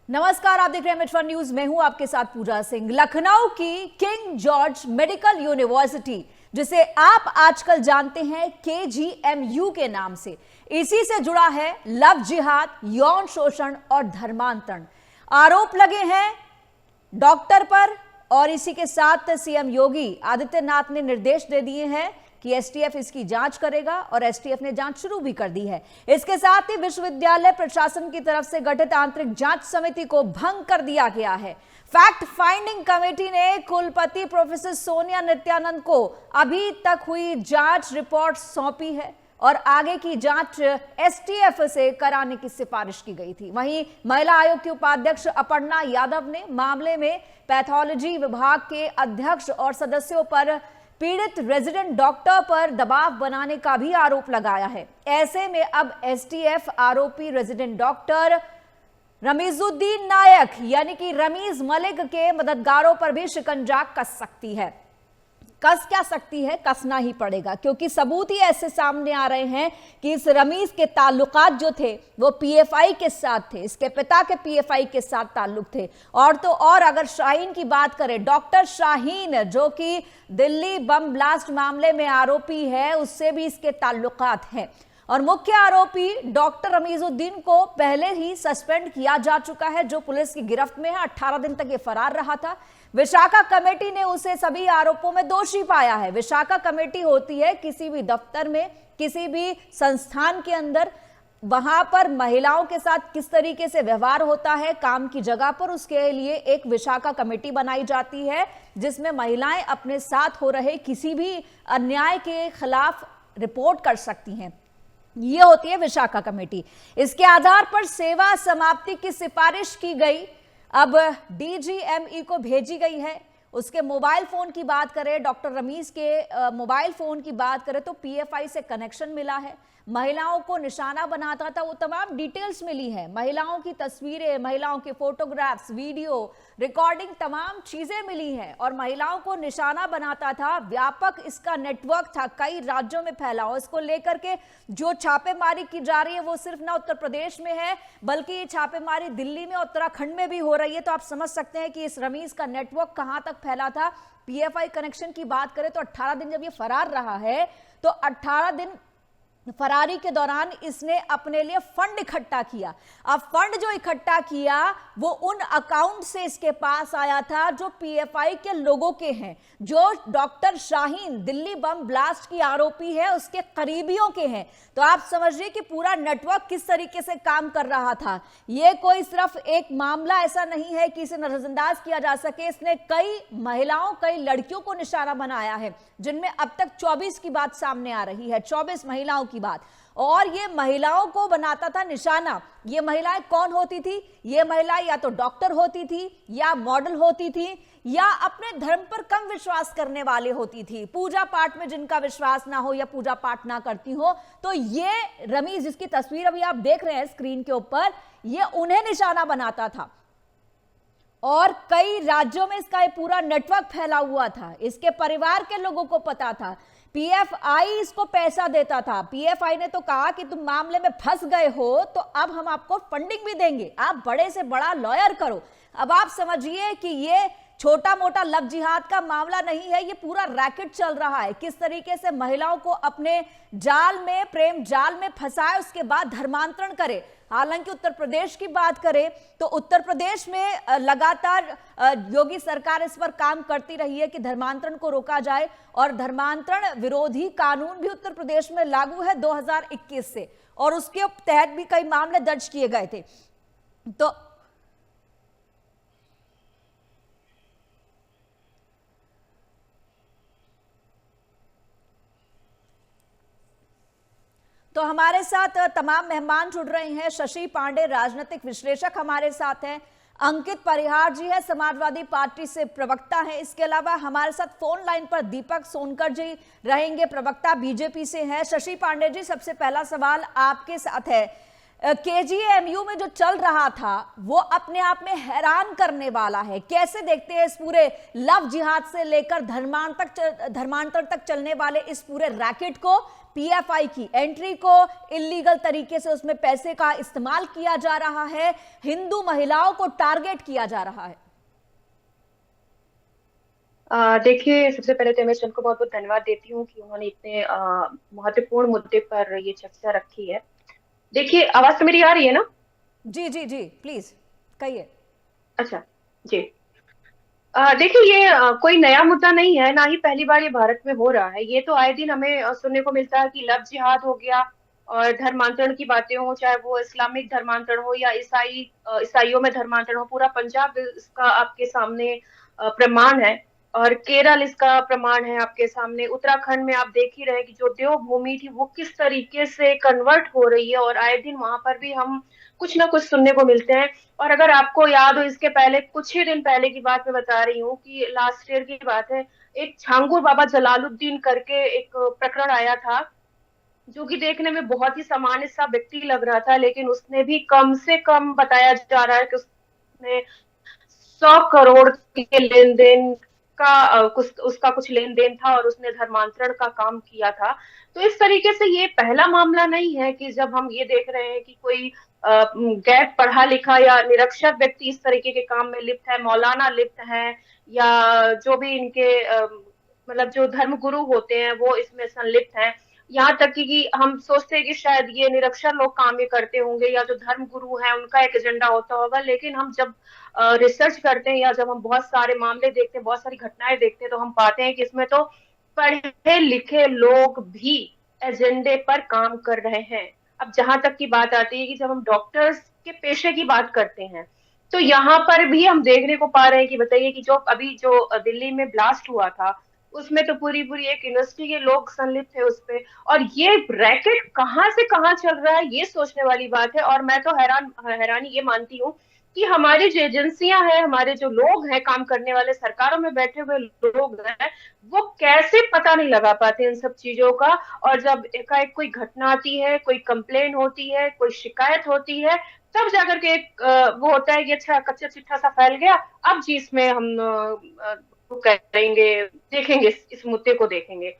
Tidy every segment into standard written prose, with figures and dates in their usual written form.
नमस्कार, आप देख रहे हैं मिट न्यूज। मैं हूं आपके साथ पूजा सिंह। लखनऊ की किंग जॉर्ज मेडिकल यूनिवर्सिटी, जिसे आप आजकल जानते हैं KGMU के नाम से, इसी से जुड़ा है लव जिहाद, यौन शोषण और धर्मांतरण। आरोप लगे हैं डॉक्टर पर और इसी के साथ सीएम योगी आदित्यनाथ ने निर्देश दे दिए हैं कि एसटीएफ इसकी जांच करेगा और एसटीएफ ने जांच शुरू भी कर दी है। इसके साथ ही विश्वविद्यालय प्रशासन की तरफ से गठित आंतरिक जांच समिति को भंग कर दिया गया है। फैक्ट फाइंडिंग कमेटी ने कुलपति प्रोफेसर सोनिया नित्यानंद को अभी तक हुई जांच रिपोर्ट सौंपी है और आगे की जांच एसटीएफ से कराने की सिफारिश की गई थी। वहीं महिला आयोग की उपाध्यक्ष अपर्णा यादव ने मामले में पैथोलॉजी विभाग के अध्यक्ष और सदस्यों पर पीड़ित रेजिडेंट डॉक्टर पर दबाव बनाने का भी आरोप लगाया है। ऐसे में अब एसटीएफ आरोपी रेजिडेंट डॉक्टर रमीजुद्दीन नायक यानी कि रमीज मलिक के मददगारों पर भी शिकंजा कस सकती है। कस क्या सकती है? कसना ही पड़ेगा, क्योंकि सबूत ही ऐसे सामने आ रहे हैं कि इस रमीज के ताल्लुकात जो थे वो पीएफआई के साथ थे, इसके पिता के पीएफआई के साथ ताल्लुक थे। और तो और अगर शाहीन की बात करें, डॉक्टर शाहीन जो कि दिल्ली बम ब्लास्ट मामले में आरोपी है, उससे भी इसके ताल्लुकात हैं। और मुख्य आरोपी डॉक्टर रमीजुद्दीन को पहले ही सस्पेंड किया जा चुका है, जो पुलिस की गिरफ्त में है। 18 दिन तक ये फरार रहा था। विशाखा कमेटी ने उसे सभी आरोपों में दोषी पाया है। विशाखा कमेटी होती है किसी भी दफ्तर में, किसी भी संस्थान के अंदर, वहां पर महिलाओं के साथ किस तरीके से व्यवहार होता है काम की जगह पर, उसके लिए एक विशाखा कमेटी बनाई जाती है, जिसमें महिलाएं अपने साथ हो रहे किसी भी अन्याय के खिलाफ रिपोर्ट कर सकती हैं। ये होती है विशाखा कमेटी। इसके आधार पर सेवा समाप्ति की सिफारिश की गई, अब डीजीएमई को भेजी गई है। उसके मोबाइल फोन की बात करें, डॉक्टर रमीज के मोबाइल फोन की बात करें तो पीएफआई से कनेक्शन मिला है। महिलाओं को निशाना बनाता था, वो तमाम डिटेल्स मिली है। महिलाओं की तस्वीरें, महिलाओं के फोटोग्राफ्स, वीडियो रिकॉर्डिंग, तमाम चीजें मिली हैं। और महिलाओं को निशाना बनाता था, व्यापक इसका नेटवर्क था, कई राज्यों में फैला हो। इसको लेकर के जो छापेमारी की जा रही है वो सिर्फ ना उत्तर प्रदेश में है, बल्कि ये छापेमारी दिल्ली में, उत्तराखंड में भी हो रही है। तो आप समझ सकते हैं कि इस रमीज का नेटवर्क कहां तक फैला था। पीएफआई कनेक्शन की बात करें तो 18 दिन जब ये फरार रहा है, तो 18 दिन फरारी के दौरान इसने अपने लिए फंड इकट्ठा किया। अब फंड जो इकट्ठा किया वो उन अकाउंट से इसके पास आया था जो पीएफआई के लोगों के हैं, जो doctor Shaheen Delhi bomb blast की आरोपी है उसके करीबियों के हैं। तो आप समझिए कि पूरा नेटवर्क किस तरीके से काम कर रहा था। ये कोई सिर्फ एक मामला ऐसा नहीं है कि इसे नजरअंदाज किया जा सके। इसने कई महिलाओं, कई लड़कियों को निशाना बनाया है, जिनमें अब तक 24 की बात सामने आ रही है, 24 महिलाओं की बात। और ये महिलाओं को बनाता था निशाना। ये महिलाएं कौन होती थी? ये महिलाएं या तो डॉक्टर होती थी, या मॉडल होती थी, या अपने धर्म पर कम विश्वास करने वाले होती थी, पूजा पाठ में जिनका विश्वास ना हो या पूजा पाठ ना करती हो। तो ये रमीज, जिसकी तस्वीर अभी आप देख रहे हैं स्क्रीन के ऊपर, ये उन्हें निशाना बनाता था। और कई राज्यों में इसका पूरा नेटवर्क फैला हुआ था। इसके परिवार के लोगों को पता था। पीएफआई इसको पैसा देता था। पीएफआई ने तो कहा कि तुम मामले में फंस गए हो तो अब हम आपको फंडिंग भी देंगे, आप बड़े से बड़ा लॉयर करो। अब आप समझिए कि ये छोटा मोटा लव जिहाद का मामला नहीं है, ये पूरा रैकेट चल रहा है। किस तरीके से महिलाओं को अपने जाल में, प्रेम जाल में फंसाए, उसके बाद धर्मांतरण करे। हालांकि उत्तर प्रदेश की बात करें तो उत्तर प्रदेश में लगातार योगी सरकार इस पर काम करती रही है कि धर्मांतरण को रोका जाए, और धर्मांतरण विरोधी कानून भी उत्तर प्रदेश में लागू है 2021 से, और उसके तहत भी कई मामले दर्ज किए गए थे। तो हमारे साथ तमाम मेहमान जुड़ रहे हैं। शशि पांडे राजनीतिक विश्लेषक हमारे साथ हैं, अंकित परिहार जी है समाजवादी पार्टी से प्रवक्ता है, इसके अलावा हमारे साथ फोन लाइन पर दीपक सोनकर जी रहेंगे, प्रवक्ता बीजेपी से हैं। शशि पांडे जी, सबसे पहला सवाल आपके साथ है। केजीएमयू में जो चल रहा था वो अपने आप में हैरान करने वाला है। कैसे देखते हैं इस पूरे लव जिहाद से लेकर धर्मांतर तक चलने वाले इस पूरे रैकेट को? पीएफआई की एंट्री को इलीगल तरीके से उसमें पैसे का इस्तेमाल किया जा रहा है, हिंदू महिलाओं को टारगेट किया जा रहा है। देखिए, सबसे पहले तो एमएस को बहुत बहुत धन्यवाद देती हूँ कि उन्होंने इतने महत्वपूर्ण मुद्दे पर ये चर्चा रखी है। देखिए, आवाज तो मेरी आ रही है ना? जी जी जी, प्लीज कहिए। अच्छा जी। देखिए, ये कोई नया मुद्दा नहीं है, ना ही पहली बार ये भारत में हो रहा है। ये तो आए दिन हमें सुनने को मिलता है कि लव जिहाद हो गया और धर्मांतरण की बातें हो, चाहे वो इस्लामिक धर्मांतरण हो या ईसाइयों में धर्मांतरण हो। पूरा पंजाब इसका आपके सामने प्रमाण है और केरल इसका प्रमाण है आपके सामने। उत्तराखंड में आप देख ही रहे हैं कि जो देवभूमि थी वो किस तरीके से कन्वर्ट हो रही है और आए दिन वहां पर भी हम कुछ ना कुछ सुनने को मिलते हैं। और अगर आपको याद हो, इसके पहले कुछ ही दिन पहले की बात मैं बता रही हूँ कि लास्ट ईयर की बात है, एक छांगुर बाबा जलालुद्दीन करके एक प्रकरण आया था, जो कि देखने में बहुत ही सामान्य सा व्यक्ति लग रहा था, लेकिन उसने भी कम से कम बताया जा रहा है कि उसने 100 करोड़ के लेन देन का उसका कुछ लेन देन था और उसने धर्मांतरण का काम किया था। तो इस तरीके से ये पहला मामला नहीं है कि जब हम ये देख रहे हैं कि कोई गैर पढ़ा लिखा या निरक्षर व्यक्ति इस तरीके के काम में लिप्त है, मौलाना लिप्त है, या जो भी इनके मतलब जो धर्म गुरु होते हैं वो इसमें संलिप्त हैं। यहाँ तक कि हम सोचते हैं कि शायद ये निरक्षर लोग काम ये करते होंगे या जो धर्म गुरु हैं उनका एक एजेंडा होता होगा, लेकिन हम जब रिसर्च करते हैं या जब हम बहुत सारे मामले देखते हैं, बहुत सारी घटनाएं देखते हैं, तो हम पाते हैं कि इसमें तो पढ़े लिखे लोग भी एजेंडे पर काम कर रहे हैं। अब जहां तक की बात आती है कि जब हम डॉक्टर्स के पेशे की बात करते हैं, तो यहाँ पर भी हम देखने को पा रहे हैं कि बताइए कि जो अभी जो दिल्ली में ब्लास्ट हुआ था, उसमें तो पूरी पूरी एक यूनिवर्सिटी के लोग संलिप्त थे उस पे। और ये रैकेट कहाँ से कहाँ चल रहा है, ये सोचने वाली बात है। और मैं तो हैरानी ये मानती हूँ कि हमारी जो एजेंसियां हैं, हमारे जो लोग हैं, काम करने वाले सरकारों में बैठे हुए लोग हैं, वो कैसे पता नहीं लगा पाते इन सब चीजों का। और जब एकाएक कोई घटना आती है, कोई कंप्लेन होती है, कोई शिकायत होती है, तब जाकर के एक वो होता है कि अच्छा, कच्चा चिट्ठा सा फैल गया, अब जी इसमें हम वो करेंगे, देखेंगे, इस मुद्दे को देखेंगे।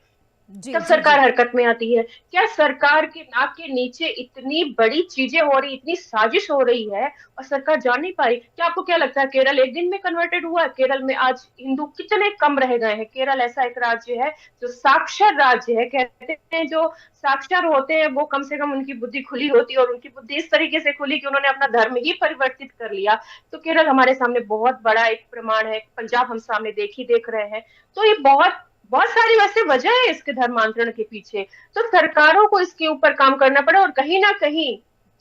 जी तब जी सरकार जी। हरकत में आती है। क्या सरकार के नाक के नीचे इतनी बड़ी चीजें हो रही, इतनी साजिश हो रही है और सरकार जान नहीं पा रही? क्या आपको क्या लगता है केरल एक दिन में कन्वर्टेड हुआ है? केरल में आज हिंदू कितने कम रह गए हैं? केरल ऐसा एक राज्य है जो साक्षर राज्य है। कहते हैं जो साक्षर होते हैं वो कम से कम उनकी बुद्धि खुली होती है, और उनकी बुद्धि इस तरीके से खुली कि उन्होंने अपना धर्म ही परिवर्तित कर लिया। तो केरल हमारे सामने बहुत बड़ा एक प्रमाण है, पंजाब हम सामने देख रहे हैं। तो ये बहुत बहुत सारी वैसे वजह है इसके धर्मांतरण के पीछे। तो सरकारों को इसके ऊपर काम करना पड़े, और कहीं ना कहीं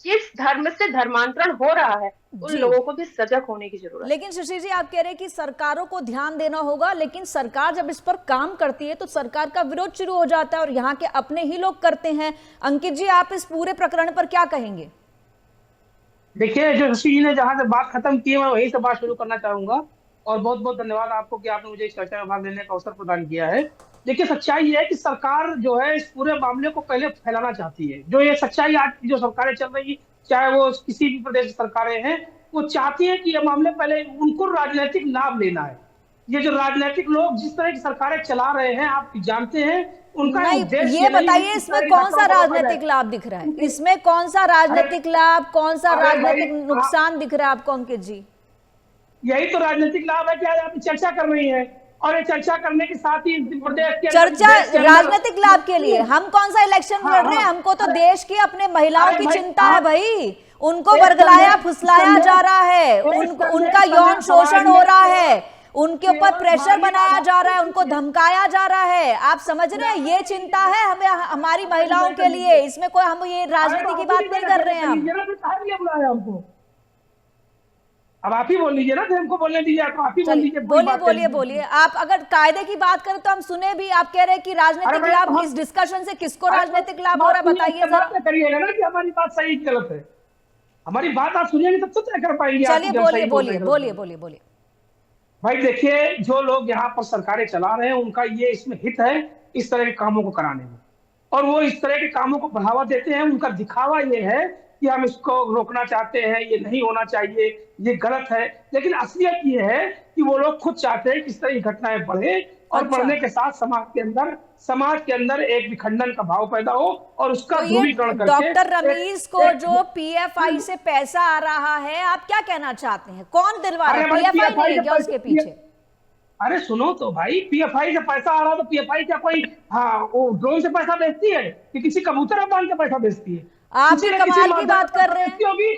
जिस धर्म से धर्मांतरण हो रहा है उन जी, लोगों को भी सजग होने की जरूरत है। लेकिन सुशील जी, आप कह रहे हैं कि सरकारों को ध्यान देना होगा, लेकिन सरकार जब इस पर काम करती है तो सरकार का विरोध शुरू हो जाता है और यहाँ के अपने ही लोग करते हैं। अंकित जी, आप इस पूरे प्रकरण पर क्या कहेंगे? देखिए, जो ऋषि जी ने जहां से बात खत्म की है मैं वहीं से बात शुरू करना चाहूंगा। और बहुत बहुत धन्यवाद आपको कि आपने मुझे इस चर्चा में भाग लेने का अवसर प्रदान किया है। देखिए, सच्चाई ये है कि सरकार जो है इस पूरे मामले को पहले फैलाना चाहती है। जो ये सच्चाई आज की जो सरकारें चल रही, चाहे वो किसी भी प्रदेश की सरकारें हैं, वो चाहती है कि ये मामले पहले उनको राजनीतिक लाभ लेना है। ये जो राजनीतिक लोग जिस तरह की सरकारें चला रहे हैं, आप जानते हैं, उनका नहीं, उद्देश्य ये नहीं है बताइए कि इस इसमें तरह की कौन सा घटनाओं को रोका राजनीतिक जाए। लाभ दिख रहा है? इसमें कौन सा राजनीतिक लाभ, कौन सा अरे भाई, राजनीतिक नुकसान दिख रहा है आपको अंकित जी? यही तो राजनीतिक लाभ है कि आज आप चर्चा कर रही है, और ये चर्चा करने के साथ ही प्रदेश के चर्चा देश के अंदर राजनीतिक लाभ के लिए? हम कौन सा इलेक्शन हाँ लड़ रहे हैं? हाँ, हमको तो अरे देश की अपने महिलाओं अरे की भाई, चिंता है भाई। उनको एक बरगलाया संदेश फुसलाया जा रहा है, उनका यौन शोषण हो रहा है, उनके ऊपर प्रेशर बनाया जा रहा है, उनको धमकाया जा रहा है। आप समझ रहे हैं? ये चिंता है हमें, हमारी महिलाओं के लिए। इसमें कोई, हम ये राजनीति की बात नहीं कर रहे हैं हम। हमको अब आप ही बोल लीजिए ना, फिर हमको बोलने दीजिए, आप ही बोल चलिए, लीजिए, पूरी बोलिए बात बोलिए करिए। बोलिए। आप अगर कायदे की बात करें तो हम सुने भी। आप कह रहे हैं कि अरे राजनीतिक भाई, लाभ, हम इस डिस्कशन से किसको अरे राजनीतिक लाभ हो रहा है बताइए बात जरा। करिएगा ना कि हमारी बात सही कि गलत है। हमारी बात आप सुनिएंगे तब तो तय कर पाएंगे आप चलिए, कि हम बोलिए सही बोल रहे बोलिए हैं, गलत बोलिए बोल रहे हैं। बोलिए बोलिए। भाई देखिए, जो लोग यहाँ पर सरकारें चला रहे हैं उनका ये इसमें हित है इस तरह के कामों को कराने में, और वो इस तरह के कामों को बढ़ावा देते हैं। उनका दिखावा ये है कि हम इसको रोकना चाहते हैं, ये नहीं होना चाहिए, ये गलत है। लेकिन असलियत ये है कि वो लोग खुद चाहते हैं कि इस तरह की घटनाएं बढ़े और अच्छा। बढ़ने के साथ समाज के अंदर एक विखंडन का भाव पैदा हो और उसका तो ये ध्रुवीकरण करके डॉक्टर रमीज को जो पीएफआई से पैसा आ रहा है, आप क्या कहना चाहते हैं? कौन दिलवा रहा है? अरे भाई पीएफआई नहीं है पीएफआई क्या उसके पीछे? अरे सुनो तो भाई, पीएफआई से पैसा आ रहा तो पीएफआई क्या कोई, हाँ, वो ड्रोन से पैसा बेचती है कि किसी कबूतर अफवान के पैसा बेचती है? आप किसी भी न किसी कमाल की माध्यम बात से कर पैसा रहे हैं। बेचती होगी।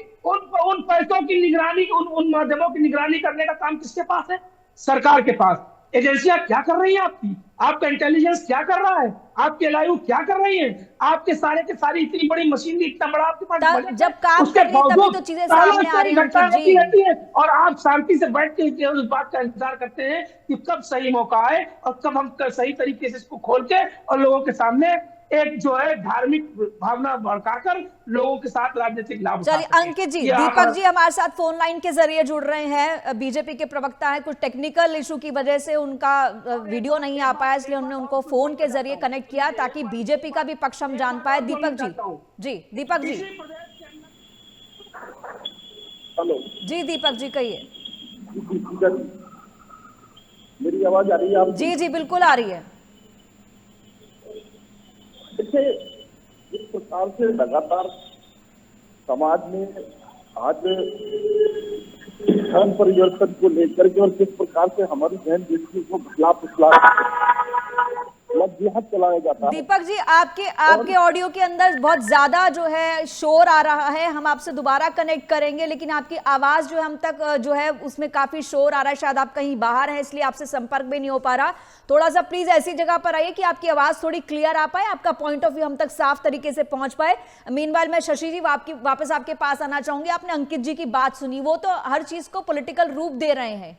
उन पैसों की निगरानी, उन माध्यमों की निगरानी करने का काम किसके पास है? सरकार के पास। एजेंसियां क्या कर रही हैं आपकी? आपका इंटेलिजेंस क्या कर रहा है? आपके एलआईयू क्या कर रही है? आपके सारे के सारी इतनी बड़ी मशीनरी, इतना बड़ा आपके पास बजट है, जब काम उसके कर रही है तभी बावजूद तो चीजें सालों सामने से आ रही हैं घटना अंकित होती जी। रहती है और आप शांति से बैठ के उस बात का इंतजार करते हैं कि कब सही मौका आए और कब हम सही तरीके से इसको खोल के और लोगों के सामने एक जो है धार्मिक भावना भड़काकर लोगों के साथ राजनीतिक लाभ उठा चलिए सकें। अंकित जी, ये आप- दीपक जी हमारे साथ फोन लाइन के जरिए जुड़ रहे हैं। बीजेपी के प्रवक्ता हैं, कुछ टेक्निकल इशू की वजह से उनका वीडियो नहीं आ पाया, इसलिए हमने उनको फोन के जरिए कनेक्ट किया ताकि बीजेपी का भी पक्ष हम जान पाए। दीपक जी, दीपक जी, हेलो जी दीपक जी कहिए। मेरी आवाज आ रही है आप? जी जी बिल्कुल आ रही है। देखिए, जिस प्रकार से लगातार समाज में आज धर्म परिवर्तन को लेकर के और किस प्रकार से हमारी बहन बेटी को भला फुसला जिहाद चलाया जाता है। दीपक जी, आपके ऑडियो के अंदर बहुत ज्यादा जो है शोर आ रहा है। हम आपसे दोबारा कनेक्ट करेंगे, लेकिन आपकी आवाज जो है हम तक जो है उसमें काफी शोर आ रहा है। शायद आप कहीं बाहर हैं इसलिए आपसे संपर्क भी नहीं हो पा रहा। थोड़ा सा प्लीज ऐसी जगह पर आइए कि आपकी आवाज थोड़ी क्लियर आ पाए, आपका पॉइंट ऑफ व्यू हम तक साफ तरीके से पहुंच पाए। मीनवाइल मैं शशि जी वापस आपके पास आना चाहूंगी। आपने अंकित जी की बात सुनी, वो तो हर चीज को पॉलिटिकल रूप दे रहे हैं।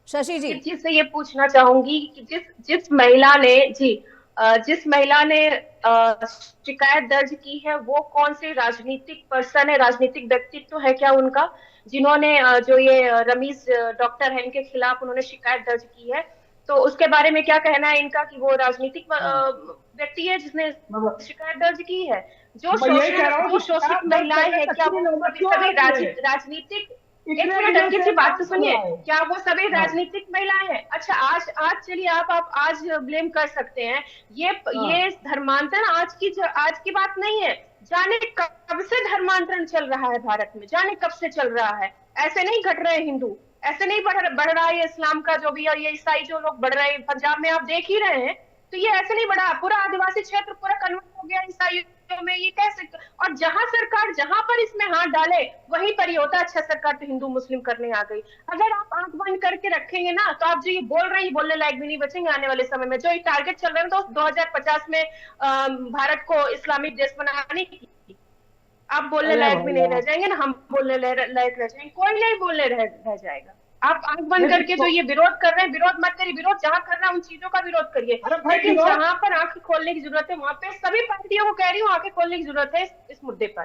शशि जी से ये पूछना चाहूंगी कि जिस महिला ने शिकायत दर्ज की है, वो कौन से राजनीतिक पर्सन है, राजनीतिक व्यक्तित्व है क्या उनका, जिन्होंने जो ये रमीज डॉक्टर है इनके खिलाफ उन्होंने शिकायत दर्ज की है? तो उसके बारे में क्या कहना है इनका कि वो राजनीतिक व्यक्ति है जिसने शिकायत दर्ज की है? जो शोषित महिलाएं हैं, क्या वो सभी राजनीतिक, एक मिनट अंकित जी बात तो सुनिए, क्या वो सभी राजनीतिक महिलाएं हैं? अच्छा, आज चलिए आप आज ब्लेम कर सकते हैं। ये धर्मांतरण आज की बात नहीं है। जाने कब से धर्मांतरण चल रहा है भारत में, जाने कब से चल रहा है। ऐसे नहीं घट रहे हिंदू, ऐसे नहीं बढ़ रहा है इस्लाम का जो भी, और ये ईसाई जो लोग बढ़ रहे हैं पंजाब में आप देख ही रहे हैं। तो ये ऐसे नहीं बढ़ा, पूरा आदिवासी क्षेत्र पूरा कन्वर्ट हो गया ईसाइयों में, ये कैसे? और सरकार जहां पर इसमें हाथ डाले वहीं पर ये होता है अच्छा सरकार तो हिंदू मुस्लिम करने आ गई। अगर आप आंख बंद करके रखेंगे ना, तो आप जो ये बोल रहे हैं बोलने लायक भी नहीं बचेंगे आने वाले समय में। जो ये टारगेट चल रहे हैं तो 2050 में भारत को इस्लामिक देश बनाने की, आप बोलने लायक भी नहीं रह जाएंगे ना, हम बोलने लायक रह जाएंगे, कोई नहीं बोलने रह जाएगा। आप आंख बंद करके जो ये विरोध कर रहे हैं, विरोध मत करिए, विरोध जहां कर रहा है उन चीजों का विरोध करिए, लेकिन जहां पर आंख खोलने की जरूरत है वहां पे सभी पार्टियों को कह रही हूँ आंखें खोलने की जरूरत है इस मुद्दे पर।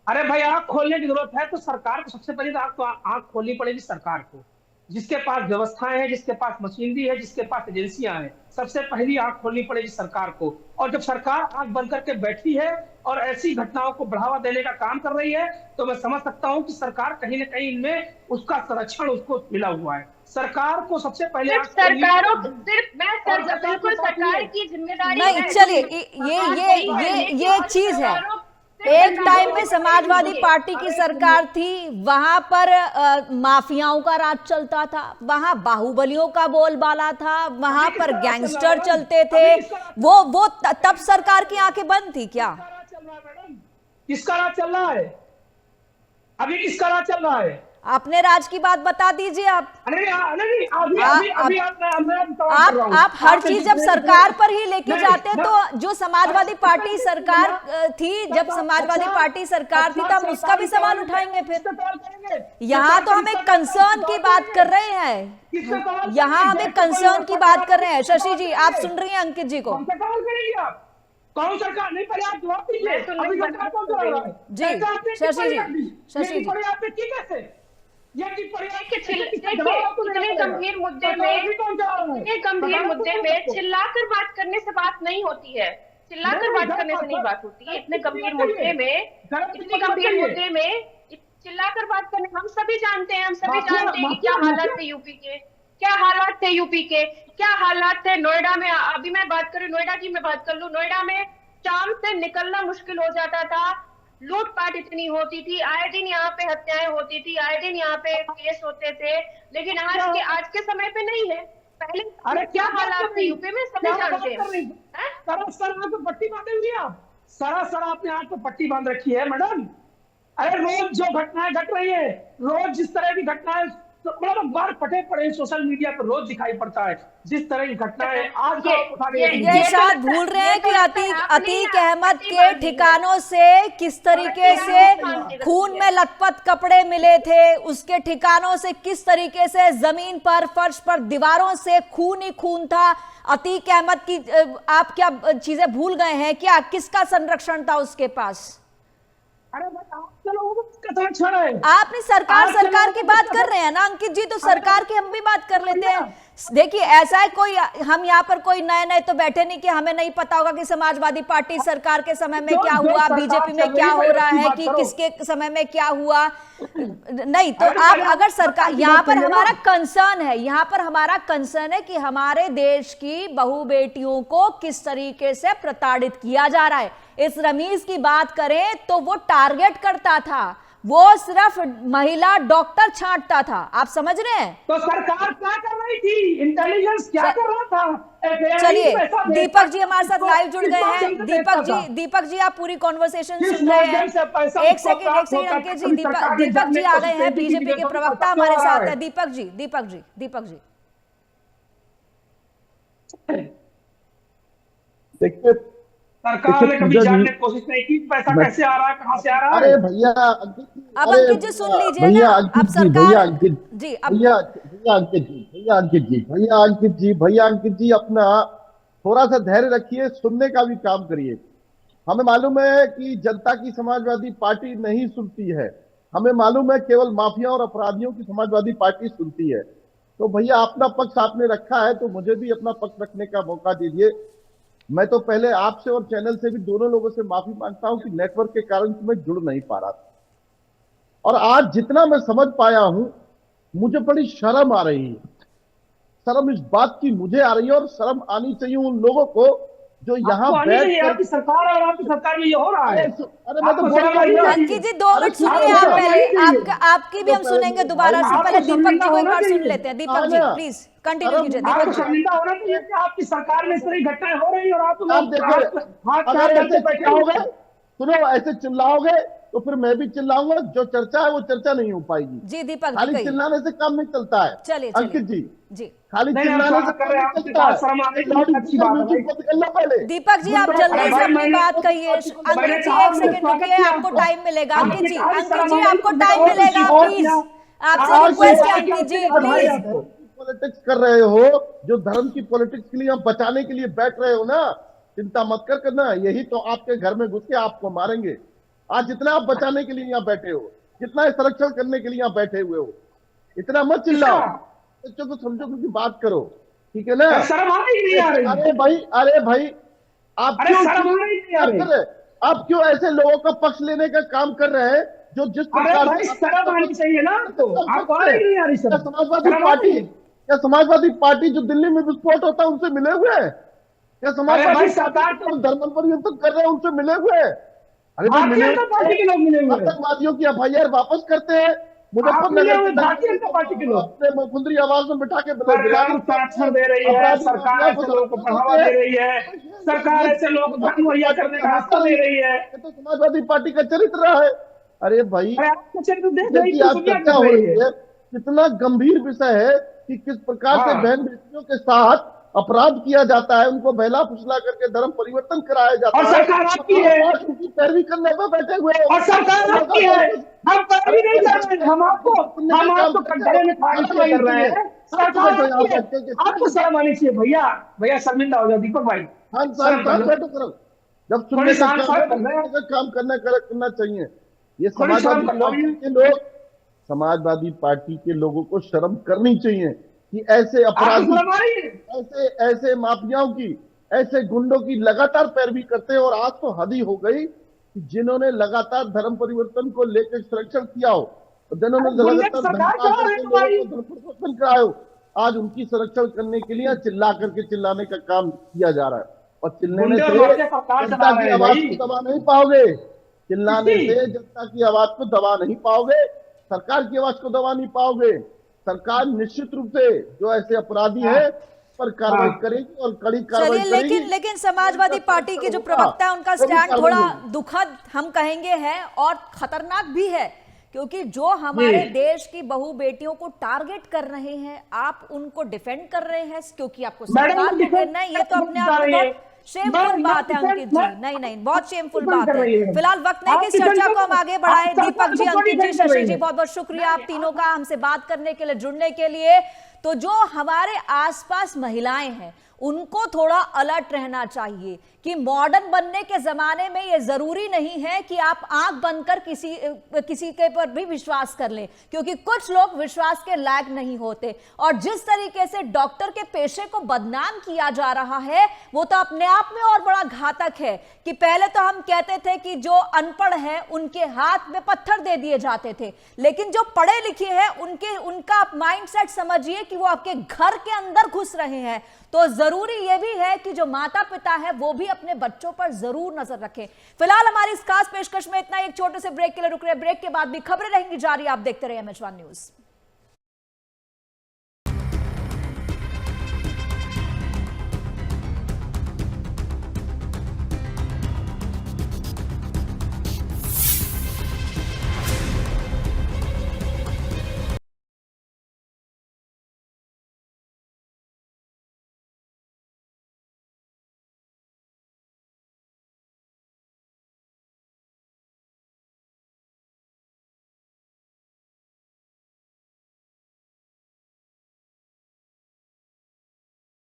अरे भाई, आंख खोलने की जरूरत है तो सरकार को सबसे पहले तो आंख खोलनी पड़ेगी सरकार को, जिसके पास व्यवस्थाएं हैं, जिसके पास मशीनरी है, जिसके पास एजेंसियां हैं। सबसे पहली आंख खोलनी पड़ेगी सरकार को। और जब सरकार आंख बंद करके बैठी है और ऐसी घटनाओं को बढ़ावा देने का काम कर रही है, तो मैं समझ सकता हूं कि सरकार कहीं ना कहीं इनमें उसका संरक्षण उसको मिला हुआ है। सरकार को सबसे पहले बिल्कुल सरकार की जिम्मेदारी नहीं। चलिए ये एक चीज है, एक टाइम में समाजवादी पार्टी की सरकार थी, वहां पर माफियाओं का राज चलता था, वहां बाहुबलियों का बोलबाला था, वहां पर गैंगस्टर चलते थे। वो तब सरकार की आंखें बंद थी क्या? किसका राज चल रहा है अभी? किसका राज चल रहा है? अपने राज की बात बता दीजिए आप। आप हर चीज जब सरकार पर ही लेके जाते हैं, तो जो समाजवादी पार्टी सरकार थी, जब समाजवादी पार्टी सरकार थी तब उसका भी सवाल उठाएंगे फिर। यहाँ तो हम एक कंसर्न की बात कर रहे हैं, यहाँ हम एक कंसर्न की बात कर रहे हैं। शशि जी, आप सुन रही हैं अंकित जी को? कौन सरकार? नहीं, पहले आप जवाब दीजिए। अभी सरकार कौन चला रहा है? जी शशि जी, शशि जी, इतने गंभीर मुद्दे में चिल्लाकर बात करने से बात नहीं होती है, चिल्लाकर बात करने से नहीं बात होती है। इतने गंभीर मुद्दे में चिल्लाकर बात करने, हम सभी जानते हैं कि क्या हालात थे यूपी के, क्या हालात थे यूपी के, क्या हालात थे नोएडा में। अभी मैं बात करूं नोएडा की, मैं बात कर लूं, नोएडा में शाम से निकलना मुश्किल हो जाता था, लूटपाट इतनी होती थी, आए दिन यहाँ पे हत्याएं होती थी, आए दिन यहाँ पे केस होते थे। लेकिन आज के समय पे नहीं है। पहले अरे क्या हालात थे यूपी में सभी जानते हैं। सरासर आंख पे पट्टी बांधे हुई आप, सरासर आपने आंख पे पट्टी बांध रखी है मैडम। अरे रोज जो घटनाएं घट रही है, रोज जिस तरह की घटनाएं, तो मतलब अखबार फटे पड़े सोशल मीडिया पर रोज दिखाई पड़ता है जिस तरह की घटनाएं आज का उठा ये शायद भूल रहे हैं कि अतीक अहमद के ठिकानों से किस तरीके से खून में लथपथ कपड़े मिले थे, उसके ठिकानों से किस तरीके से जमीन पर, फर्श पर, दीवारों से खून ही खून था। अतीक अहमद की आप क्या चीजें भूल गए हैं क्या? किसका संरक्षण था उसके पास? अरे चलो कथन क्षण है, आपने सरकार की बात कर रहे हैं ना अंकित जी, तो सरकार की हम भी बात कर लेते हैं। देखिए ऐसा है, कोई हम यहाँ पर कोई नए तो बैठे नहीं कि हमें नहीं पता होगा कि समाजवादी पार्टी सरकार के समय में क्या हुआ, बीजेपी में क्या हो रहा है, कि किसके समय में क्या हुआ। नहीं तो आप अगर सरकार, यहाँ पर हमारा कंसर्न है कि हमारे देश की बहू बेटियों को किस तरीके से प्रताड़ित किया जा रहा है। इस रमीज की बात करें तो वो टारगेट करता था, वो सिर्फ महिला डॉक्टर छांटता था। आप समझ रहे हैं? तो सरकार क्या कर रही थी, इंटेलिजेंस क्या कर रहा था? चलिए दीपक जी हमारे साथ लाइव जुड़ गए हैं। दीपक जी आप पूरी कॉन्वर्सेशन सुन रहे हैं। एक सेकंड अंकित जी, दीपक जी आ गए हैं, बीजेपी के प्रवक्ता हमारे साथ है। दीपक जी देखिए, सरकार ने कभी जानने की कोशिश नहीं की पैसा कैसे आ रहा है, कहां से आ रहा है। अरे भैया अब अंकित जी सुन लीजिए ना, अब सरकार अंकित जी अपना थोड़ा सा धैर्य रखिए, सुनने का भी काम करिए। हमें मालूम है कि जनता की समाजवादी पार्टी नहीं सुनती है, हमें मालूम है केवल माफिया और अपराधियों की समाजवादी पार्टी सुनती है। तो भैया अपना पक्ष आपने रखा है तो मुझे भी अपना पक्ष रखने का मौका दीजिए। मैं तो पहले आपसे और चैनल से भी दोनों लोगों से माफी मांगता हूं कि नेटवर्क के कारण से मैं जुड़ नहीं पा रहा था, और आज जितना मैं समझ पाया हूं मुझे बड़ी शर्म आ रही है। शर्म इस बात की मुझे आ रही है, और शर्म आनी चाहिए उन लोगों को जो यहाँ आपकी सरकार और आपकी सरकार में ये हो रहा है। अरे मैं तो बोल रहा हूं अंकित जी 2 मिनट सुनिए आप पहले, आपकी भी हम सुनेंगे दोबारा से। पहले दीपक जी को एक बार सुन लेते हैं। दीपक जी प्लीज कंटिन्यू कीजिए। दीपक जी शर्मिंदा होना चाहिए कि आपकी सरकार में इस तरह की घटनाएं हो रही है और आप अगर ऐसे चिल्लाओगे, सुनो ऐसे चिल्लाओगे तो फिर मैं भी चिल्लाऊंगा, जो चर्चा है वो चर्चा नहीं हो पाएगी। जी दीपक खाली चिल्लाने से काम नहीं चलता है। चलिए अंकित जी जी खाली चिल्लाने से काम नहीं चलता है। दीपक जी आप जल्दी से अपनी बात कहिए। अंकित जी 1 सेकंड रुकिए, आपको टाइम मिलेगा। अंकित जी आपको टाइम मिलेगा, प्लीज आपसे रिक्वेस्ट है अंकित जी प्लीज। पॉलिटिक्स कर रहे हो, जो धर्म की पॉलिटिक्स के लिए आप बचाने के लिए बैठ रहे हो ना, चिंता मत करना, यही तो आपके घर में घुस के आपको मारेंगे। आज जितना आप बचाने के लिए यहाँ बैठे हो, जितना संरक्षण करने के लिए यहाँ बैठे हुए हो, इतना मत चिल्लाओ, बच्चों को समझो की बात करो, ठीक है ना? अरे भाई आप क्यों ऐसे लोगों का पक्ष लेने का काम कर रहे हैं जो जिस प्रकार चाहिए ना, तो समाजवादी पार्टी जो दिल्ली में विस्फोट होता है उनसे मिले हुए हैं? क्या समाजवादी सरकार धर्म परिवर्तन कर रहे हैं उनसे मिले हुए हैं? अरे भाई पार्टी के लोग मिले हुए हैं, आतंकवादियों की FIR वापस करते हैं, मुजफ्फरनगर पार्टी के लोग मुख्यमंत्री आवास में बिठा के संरक्षण दे रही है, सरकार ऐसे लोगों को बढ़ावा दे रही है, सरकार ऐसे लोगों को धन मुहैया करने का रास्ता दे रही है। तो समाजवादी पार्टी का चरित्र रहा है। अरे भाई चर्चा हो रही है, कितना गंभीर विषय है कि किस प्रकार से बहन बेटियों के साथ अपराध किया जाता है, उनको बहला फुसला करके धर्म परिवर्तन कराया जाता है, और सरकार आपकी है, उनकी पैरवी करने पर बैठे हुए, और सरकार आपकी है, हम पैरवी नहीं कर रहे हैं, हम आपको कंधे में खड़े कर रहे हैं। आपको शर्म आनी चाहिए भैया शर्मिंदा हो जाओ दीपक भाई। जब सुनने का काम करना चाहिए। ये समाजवादी पार्टी के लोगों को शर्म करनी चाहिए कि ऐसे अपराधी, ऐसे माफियाओं की, ऐसे गुंडों की लगातार पैरवी करते हैं। और आज तो हद ही हो गई कि जिन्होंने लगातार धर्म परिवर्तन को लेकर संरक्षण किया हो, जिन्होंने गुंडे लगातार सरकार कहाँ है तुम्हारी? धर्म परिवर्तन कराया हो, आज उनकी संरक्षण करने के लिए चिल्ला करके चिल्लाने का काम किया जा रहा है। और चिल्लाने गुंडे और से माफिया सरकार जनता चला की रहे हैं आवाज भाई। को दबा नहीं पाओगे, चिल्लाने किसकी? से जनता की आवाज को दबा नहीं पाओगे, सरकार की आवाज को दबा नहीं पाओगे। सरकार निश्चित रूप से जो ऐसे अपराधी है पर कार्रवाई करेगी और कड़ी कार्रवाई चलिए, करेगी। लेकिन समाजवादी पार्टी के जो प्रवक्ता है उनका कड़ी स्टैंड कार्रवाई थोड़ा होगी। दुखद हम कहेंगे है और खतरनाक भी है, क्योंकि जो हमारे देश की बहू बेटियों को टारगेट कर रहे हैं, आप उनको डिफेंड कर रहे हैं क्योंकि आपको सरकार को घेरना है। ये तो अपने आप में बहुत शेमफुल बात है अंकित जी। नहीं, बहुत शेमफुल बात है। फिलहाल वक्त नहीं कि इस चर्चा को हम आगे बढ़ाएं। दीपक जी, अंकित जी, शशि जी, बहुत बहुत शुक्रिया आप तीनों का हमसे बात करने के लिए, जुड़ने के लिए। तो जो हमारे आसपास महिलाएं हैं उनको थोड़ा अलर्ट रहना चाहिए कि मॉडर्न बनने के जमाने में ये जरूरी नहीं है कि आप आंख बंद कर किसी के पर भी विश्वास कर लें, क्योंकि कुछ लोग विश्वास के लायक नहीं होते। और जिस तरीके से डॉक्टर के पेशे को बदनाम किया जा रहा है वो तो अपने आप में और बड़ा घातक है कि पहले तो हम कहते थे कि जो अनपढ़ है उनके हाथ में पत्थर दे दिए जाते थे, लेकिन जो पढ़े लिखे हैं उनका आप माइंडसेट समझिए कि वो आपके घर के अंदर घुस रहे हैं। तो जरूरी यह भी है कि जो माता पिता है वो भी अपने बच्चों पर जरूर नजर रखें। फिलहाल हमारी इस खास पेशकश में इतना, एक छोटे से ब्रेक के लिए रुक रहे हैं। ब्रेक के बाद भी खबरें रहेंगी जारी। आप देखते रहिए MH1 न्यूज।